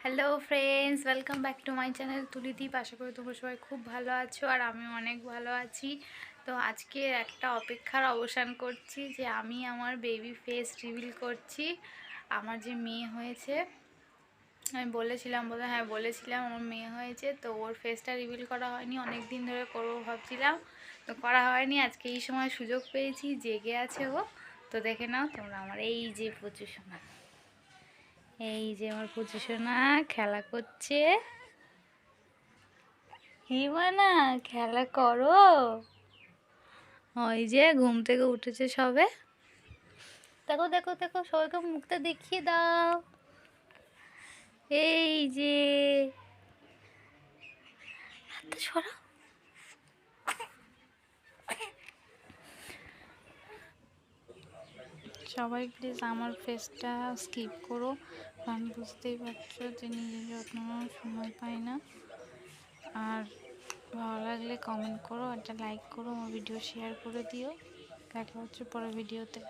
Hello friends, welcome back to my channel Tulidip. আশা করি তোমরা সবাই খুব ভালো আছো আর আমি অনেক ভালো আছি। তো আজকে একটা অপেক্ষার অবসান করছি যে আমি আমার বেবি ফেস রিভিল করছি। আমার যে মেয়ে হয়েছে, আমি বলেছিলাম হ্যাঁ বলেছিলাম আমার মেয়ে হয়েছে, তো ওর ফেসটা রিভিল করা হয়নি, অনেক দিন ধরে করবো ভাবছিলাম, তো করা হয়নি। আজকে এই সময় সুযোগ পেয়েছি, জেগে আছে ও। তো দেখে নাও তোমরা আমার এই যে প্রচুর সোনা, এই যে আমার পুচু সোনা খেলা করছে। হিমানা খেলা করো, ওই যে ঘুম থেকে উঠেছে সবে। দেখো দেখো দেখো, সবাইকে মুখটা দেখিয়ে দাও। এই যে হাতটা সরাও। সবাই প্লিজ আমার ফেসটা স্কিপ করো, কারণ বুঝতেই পারছো যে নিজের যত্ন নেওয়ার সময় পাই না। আর ভালো লাগলে কমেন্ট করো, একটা লাইক করো, আমার ভিডিও শেয়ার করে দিও। দেখা হচ্ছে পরের ভিডিওতে।